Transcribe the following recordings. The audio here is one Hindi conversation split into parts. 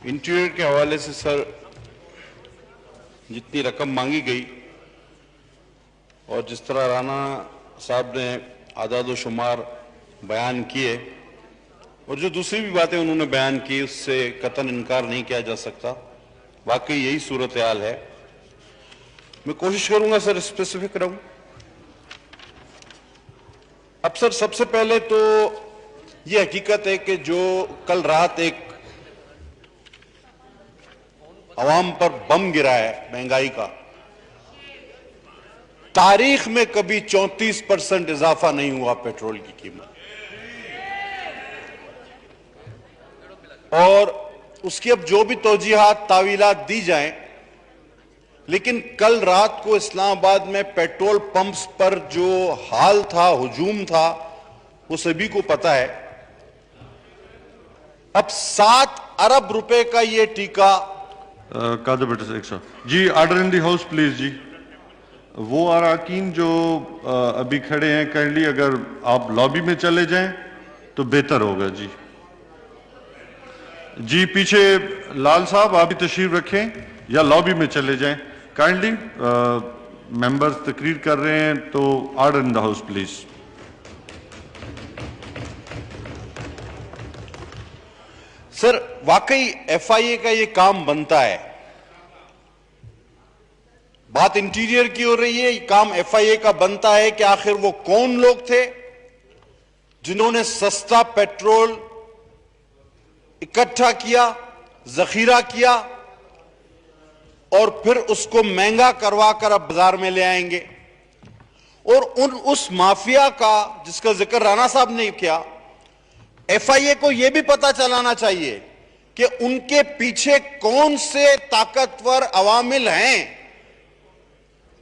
इंटीरियर के हवाले से सर जितनी रकम मांगी गई और जिस तरह राणा साहब ने आदाद शुमार बयान किए और जो दूसरी भी बातें उन्होंने बयान की उससे कतन इनकार नहीं किया जा सकता। वाकई यही सूरत हाल है। मैं कोशिश करूंगा सर स्पेसिफिक रहूं। अब सर सबसे पहले तो ये हकीकत है कि जो कल रात एक अवाम पर बम गिरा है महंगाई का, तारीख में कभी 34% इजाफा नहीं हुआ पेट्रोल की कीमत, और उसकी अब जो भी तौजीहात तावीलात दी जाएं, लेकिन कल रात को इस्लामाबाद में पेट्रोल पंप्स पर जो हाल था, हुजूम था, वो सभी को पता है। अब 7 अरब रुपए का ये टीका कादर बेटा एक साहब जी, order in the house please जी। वो अराकीन जो अभी खड़े हैं काइंडली अगर आप लॉबी में चले जाएं तो बेहतर होगा जी। जी पीछे लाल साहब आप भी तशरीफ रखें या लॉबी में चले जाएं काइंडली। मेंबर्स तकरीर कर रहे हैं तो order in the house please. Sir वाकई एफआईए का ये काम बनता है। बात इंटीरियर की हो रही है, ये काम एफआईए का बनता है कि आखिर वो कौन लोग थे जिन्होंने सस्ता पेट्रोल इकट्ठा किया, जखीरा किया और फिर उसको महंगा करवा कर अब बाजार में ले आएंगे। और उस माफिया का जिसका जिक्र राणा साहब ने किया, एफआईए को यह भी पता चलाना चाहिए कि उनके पीछे कौन से ताकतवर अवामिल हैं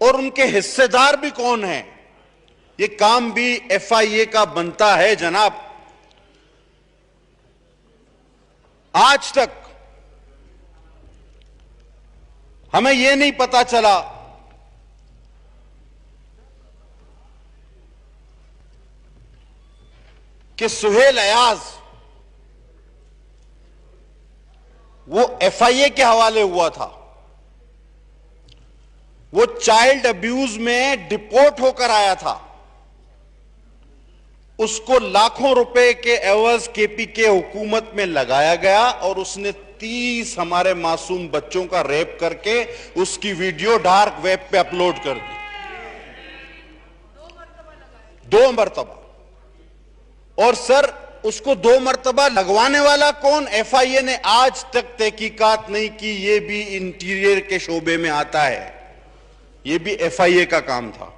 और उनके हिस्सेदार भी कौन हैं। यह काम भी एफआईए का बनता है जनाब। आज तक हमें यह नहीं पता चला कि सुहेल अयाज वो एफआईए के हवाले हुआ था। वो चाइल्ड अब्यूज में डिपोर्ट होकर आया था। उसको लाखों रुपए के एवज केपीके हुकूमत में लगाया गया और उसने 30 हमारे मासूम बच्चों का रेप करके उसकी वीडियो डार्क वेब पे अपलोड कर दी। 2 मरतबा। और सर उसको 2 मरतबा लगवाने वाला कौन? एफआईए ने आज तक तहकीकात नहीं की। यह भी इंटीरियर के शोबे में आता है। यह भी एफआईए का काम था।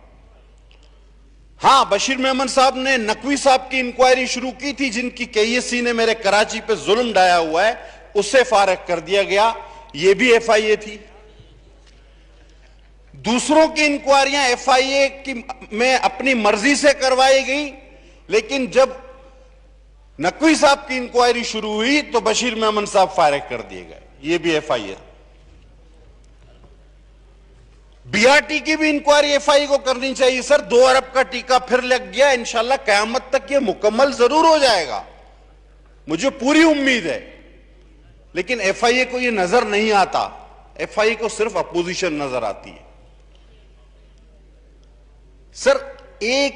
हां, बशीर मेमन साहब ने नकवी साहब की इंक्वायरी शुरू की थी, जिनकी केएससी ने मेरे कराची पे जुल्म ढाया हुआ है, उससे फारिग कर दिया गया। यह भी एफआईए थी। दूसरों की इंक्वायरियां एफआईए की में अपनी मर्जी से करवाई गई, लेकिन जब नकवी साहब की इंक्वायरी शुरू हुई तो बशीर मेमन साहब फारिग कर दिए गए। यह भी एफआईए। बीआरटी की भी इंक्वायरी एफआईए को करनी चाहिए। सर 2 अरब का टीका फिर लग गया। इंशाल्लाह कयामत तक यह मुकम्मल जरूर हो जाएगा, मुझे पूरी उम्मीद है। लेकिन एफआईए को यह नजर नहीं आता। एफआईए को सिर्फ अपोजिशन नजर आती है। सर एक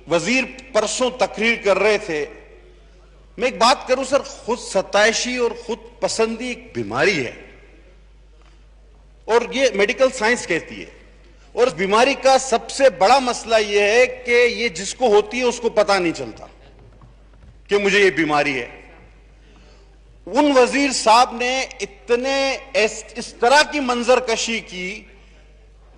वजीर परसों तकरीर कर रहे थे। मैं एक बात करूं सर, खुद सताइशी और खुद पसंदी एक बीमारी है और ये मेडिकल साइंस कहती है। और इस बीमारी का सबसे बड़ा मसला यह है कि ये जिसको होती है उसको पता नहीं चलता कि मुझे ये बीमारी है। उन वजीर साहब ने इतने इस तरह की मंजरकशी की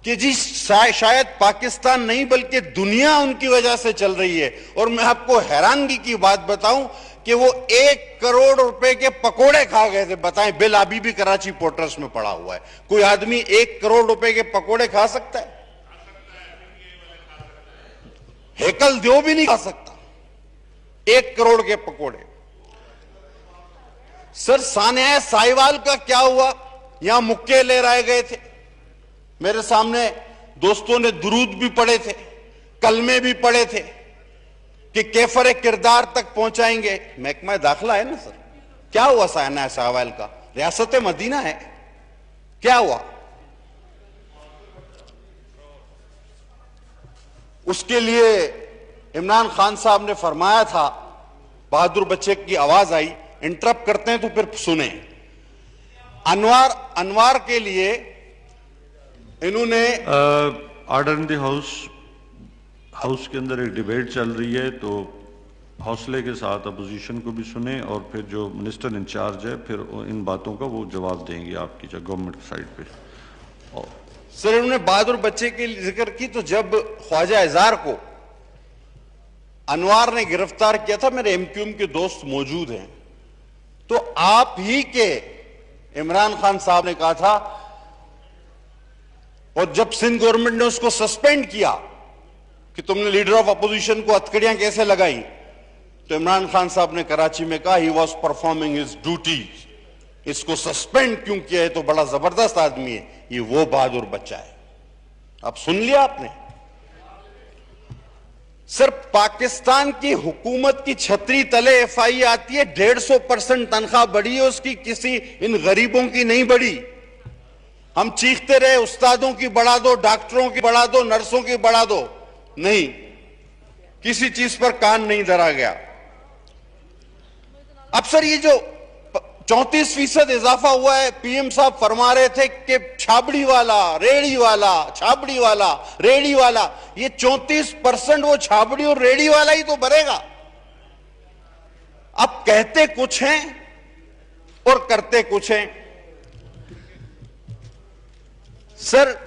कि जी शायद पाकिस्तान नहीं बल्कि दुनिया उनकी वजह से चल रही है। और मैं आपको हैरानगी की बात बताऊं कि वो 1 करोड़ रुपए के पकोड़े खा गए थे। बताएं, बिल अभी भी कराची पोर्टर्स में पड़ा हुआ है। कोई आदमी 1 करोड़ रुपए के पकोड़े खा सकता है? हेकल देव भी नहीं खा सकता 1 करोड़ के पकोड़े। सर सानिया साहिवाल का क्या हुआ? यहां मुक्के ले रहे गए थे, मेरे सामने दोस्तों ने दुरूद भी पढ़े थे, कलमे भी पढ़े थे कि कैफर किरदार तक पहुंचाएंगे। महकमा दाखिला है ना सर, क्या हुआ साना साहवाल का? रियासत मदीना है, क्या हुआ? उसके लिए इमरान खान साहब ने फरमाया था, बहादुर बच्चे की आवाज आई, इंटरप्ट करते हैं तो फिर सुने। अनवार के लिए इन्होंने ऑर्डर इन द हाउस के अंदर एक डिबेट चल रही है, तो हौसले के साथ अपोजिशन को भी सुने और फिर जो मिनिस्टर इंचार्ज है फिर इन बातों का वो जवाब देंगे आपकी गवर्नमेंट साइड पे। और सर इन्होंने बहादुर बच्चे के जिक्र की, तो जब ख्वाजा इजार को अनवार ने गिरफ्तार किया था, मेरे एमक्यूएम के दोस्त मौजूद हैं, तो आप ही के इमरान खान साहब ने कहा था, और जब सिंध गवर्नमेंट ने उसको सस्पेंड किया कि तुमने लीडर ऑफ अपोजिशन को हथकड़ियां कैसे लगाई, तो इमरान खान साहब ने कराची में कहा he was performing his duty, इसको सस्पेंड क्यों किया है? तो बड़ा जबरदस्त आदमी है, ये वो बहादुर बच्चा है। अब सुन लिया आपने। सर पाकिस्तान की हुकूमत की छतरी तले एफआई आती है, 150% तनख्वाह बढ़ी है उसकी, किसी इन गरीबों की नहीं बढ़ी। हम चीखते रहे उस्तादों की बढ़ा दो, डॉक्टरों की बढ़ा दो, नर्सों की बढ़ा दो, नहीं, किसी चीज पर कान नहीं धरा गया। अब सर ये जो 34% इजाफा हुआ है, पीएम साहब फरमा रहे थे कि छाबड़ी वाला, रेड़ी वाला, छाबड़ी वाला, रेड़ी वाला, ये 34% वो छाबड़ी और रेड़ी वाला ही तो भरेगा। अब कहते कुछ हैं और करते कुछ हैं। सर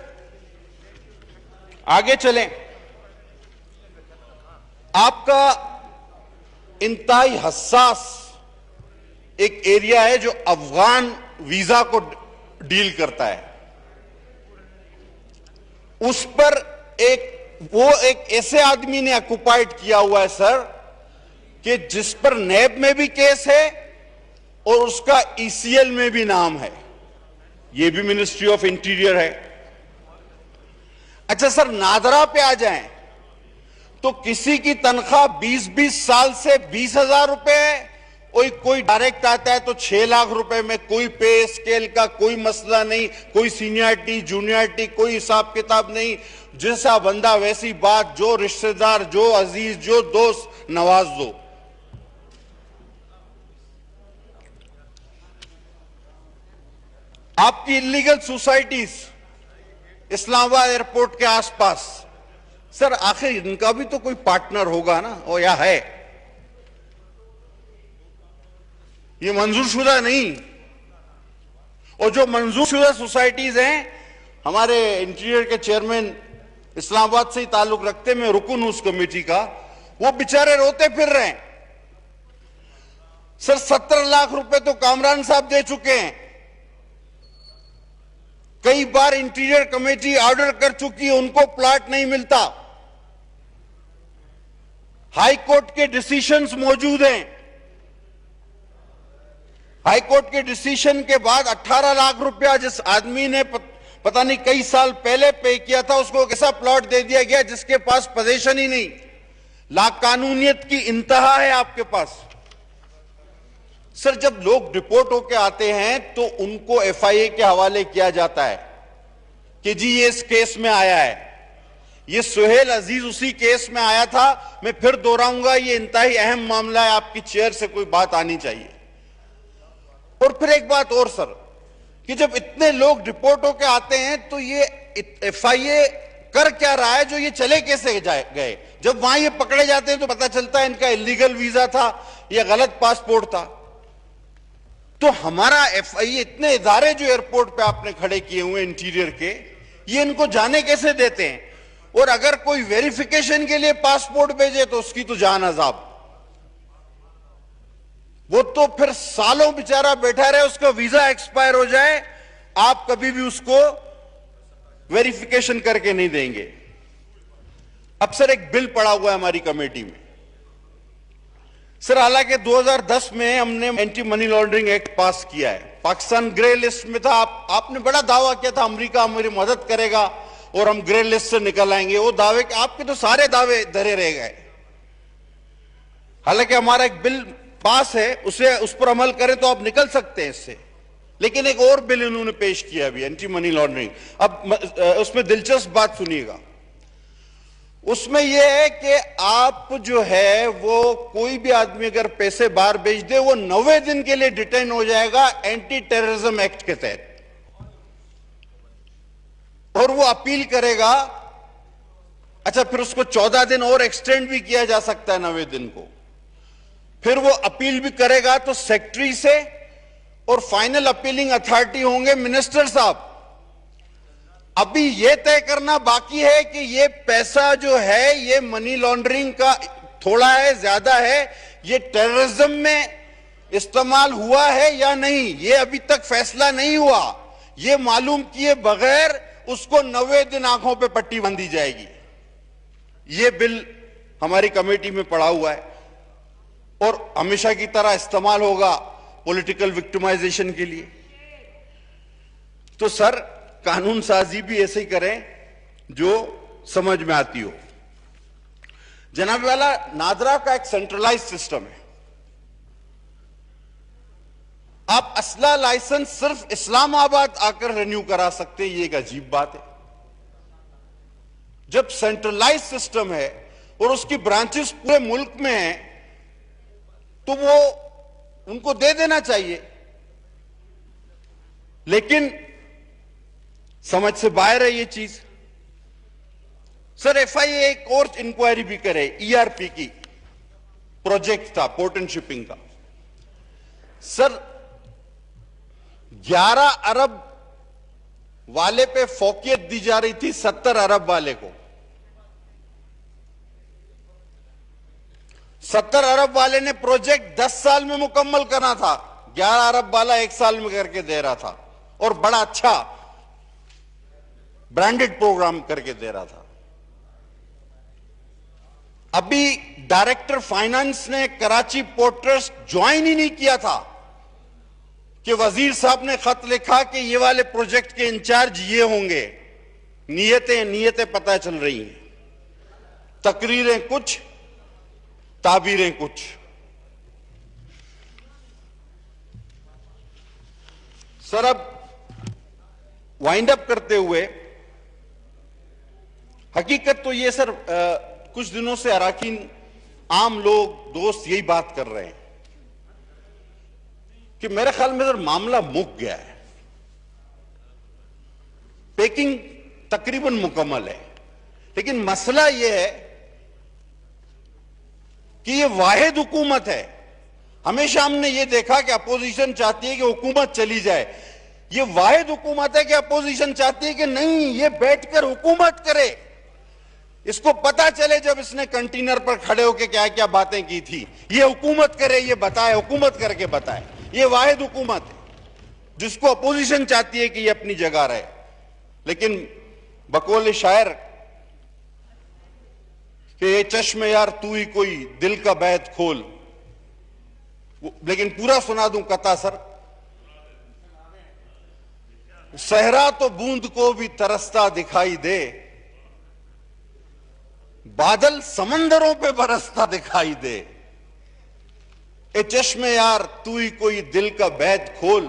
आगे चलें, आपका इंतहाई हसास एक एरिया है जो अफगान वीजा को डील करता है, उस पर एक ऐसे आदमी ने ऑक्युपाइड किया हुआ है सर, कि जिस पर नैब में भी केस है और उसका ईसीएल में भी नाम है, यह भी मिनिस्ट्री ऑफ इंटीरियर है। अच्छा सर नादरा पे आ जाएं तो किसी की तनख्वाह 20-20 साल से 20,000 रुपए है, कोई डायरेक्ट आता है तो 6 लाख रुपए में, कोई पे स्केल का कोई मसला नहीं, कोई सीनियरिटी जूनियरिटी कोई हिसाब किताब नहीं, जैसा बंदा वैसी बात, जो रिश्तेदार, जो अजीज, जो दोस्त नवाज दो। आपकी इलीगल सोसाइटीज इस्लामाबाद एयरपोर्ट के आसपास, सर आखिर इनका भी तो कोई पार्टनर होगा ना, और या है? ये मंजूरशुदा नहीं, और जो मंजूरशुदा सोसाइटीज हैं, हमारे इंटीरियर के चेयरमैन इस्लामाबाद से ही ताल्लुक रखते, मैं रुकन उस कमेटी का, वो बेचारे रोते फिर रहे हैं। सर 17 लाख रुपए तो कामरान साहब दे चुके हैं, कई बार इंटीरियर कमेटी ऑर्डर कर चुकी है, उनको प्लॉट नहीं मिलता। हाई कोर्ट के डिसीजंस मौजूद हैं, हाई कोर्ट के डिसीजन के बाद 18 लाख रुपया जिस आदमी ने पता नहीं कई साल पहले पे किया था, उसको कैसा प्लॉट दे दिया गया जिसके पास पोजीशन ही नहीं। लाकानूनियत की इंतहा है आपके पास। सर जब लोग रिपोर्ट होके आते हैं तो उनको एफआईए के हवाले किया जाता है कि जी ये इस केस में आया है, ये सुहेल अजीज उसी केस में आया था। मैं फिर दोहराऊंगा, ये इंतहाई अहम मामला है, आपकी चेयर से कोई बात आनी चाहिए। और फिर एक बात और सर, कि जब इतने लोग रिपोर्ट होके आते हैं तो ये एफआईए कर क्या रहा है, जो ये चले कैसे गए? जब वहां ये पकड़े जाते हैं तो पता चलता है इनका इलीगल वीजा था या गलत पासपोर्ट था। तो हमारा एफआईए, इतने इदारे जो एयरपोर्ट पे आपने खड़े किए हुए इंटीरियर के, ये इनको जाने कैसे देते हैं? और अगर कोई वेरिफिकेशन के लिए पासपोर्ट भेजे तो उसकी तो जान अजाब, वो तो फिर सालों बेचारा बैठा रहे, उसका वीजा एक्सपायर हो जाए, आप कभी भी उसको वेरिफिकेशन करके नहीं देंगे। अब सर एक बिल पड़ा हुआ है हमारी कमेटी में सर, हालांकि 2010 में हमने एंटी मनी लॉन्ड्रिंग एक्ट पास किया है, पाकिस्तान ग्रे लिस्ट में था। आपने बड़ा दावा किया था अमेरिका हमारी मदद करेगा और हम ग्रे लिस्ट से निकल आएंगे। वो दावे के आपके तो सारे दावे धरे रह गए। हालांकि हमारा एक बिल पास है, उस पर अमल करें तो आप निकल सकते हैं इससे, लेकिन एक और बिल इन्होंने पेश किया अभी, एंटी मनी लॉन्ड्रिंग। अब उसमें दिलचस्प बात सुनिएगा। उसमें यह है कि आप जो है वो कोई भी आदमी अगर पैसे बाहर भेज दे, वो 90 दिन के लिए डिटेन हो जाएगा एंटी टेररिज्म एक्ट के तहत, और वो अपील करेगा। अच्छा, फिर उसको 14 दिन और एक्सटेंड भी किया जा सकता है, 90 दिन को। फिर वो अपील भी करेगा तो सेक्रेटरी से, और फाइनल अपीलिंग अथॉरिटी होंगे मिनिस्टर साहब। अभी यह तय करना बाकी है कि ये पैसा जो है ये मनी लॉन्ड्रिंग का थोड़ा है, ज्यादा है, ये टेररिज्म में इस्तेमाल हुआ है या नहीं, ये अभी तक फैसला नहीं हुआ। ये मालूम किए बगैर उसको 90 दिन आंखों पे पट्टी बांधी जाएगी। ये बिल हमारी कमेटी में पड़ा हुआ है और हमेशा की तरह इस्तेमाल होगा पॉलिटिकल विक्टिमाइजेशन के लिए। तो सर, कानून साजी भी ऐसे ही करें जो समझ में आती हो। जनाब वाला, नादरा का एक सेंट्रलाइज सिस्टम है। आप असला लाइसेंस सिर्फ इस्लामाबाद आकर रिन्यू करा सकते हैं, ये एक अजीब बात है। जब सेंट्रलाइज सिस्टम है और उसकी ब्रांचेस पूरे मुल्क में हैं, तो वो उनको दे देना चाहिए। लेकिन समझ से बाहर है ये चीज। सर, एफआईए एक और इंक्वायरी भी करे, ईआरपी की प्रोजेक्ट था पोर्ट एंड शिपिंग का। सर, 11 अरब वाले पे फौकियत दी जा रही थी 70 अरब वाले को। 70 अरब वाले ने प्रोजेक्ट 10 साल में मुकम्मल करना था, 11 अरब वाला 1 साल में करके दे रहा था, और बड़ा अच्छा ब्रांडेड प्रोग्राम करके दे रहा था। अभी डायरेक्टर फाइनेंस ने कराची पोर्ट ट्रस्ट ज्वाइन ही नहीं किया था कि वजीर साहब ने खत लिखा कि ये वाले प्रोजेक्ट के इंचार्ज ये होंगे। नीयतें पता चल रही हैं, तकरीरें कुछ, ताबीरें कुछ। सर, अब वाइंड अप करते हुए, हकीकत तो ये सर, कुछ दिनों से अराकीन, आम लोग, दोस्त यही बात कर रहे हैं कि मेरे ख्याल में सर मामला मुक गया है। पैकिंग तकरीबन मुकम्मल है, लेकिन मसला यह है कि ये वाहिद हुकूमत है। हमेशा हमने ये देखा कि अपोजिशन चाहती है कि हुकूमत चली जाए। ये वाहिद हुकूमत है कि अपोजिशन चाहती है कि नहीं, ये बैठकर हुकूमत करे। इसको पता चले जब इसने कंटेनर पर खड़े होकर क्या क्या बातें की थी। ये हुकूमत करे, ये बताए, हुकूमत करके बताए। ये वाहिद हुकूमत है जिसको अपोजिशन चाहती है कि ये अपनी जगह रहे। लेकिन बकौल शायर कि ये चश्मे यार तू ही कोई दिल का बैत खोल, लेकिन पूरा सुना दूं कथा सर। सहरा तो बूंद को भी तरसता दिखाई दे, बादल समंदरों पे बरसता दिखाई दे। ए चश्मे यार तू ही कोई दिल का बैत खोल,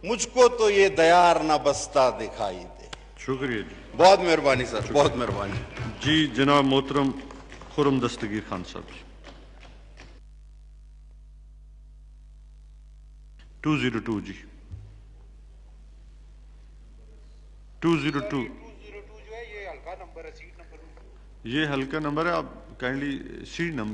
मुझको तो ये दयार ना बसता दिखाई दे। शुक्रिया जी, बहुत मेहरबानी सर, बहुत मेहरबानी जी। जनाब मोहतरम खुर्रम दस्तगीर खान साहब जी। 202 जी, 202 जो है ये हल्का नंबर है, सीट नंबर। ये हल्का नंबर है, आप काइंडली सीट नंबर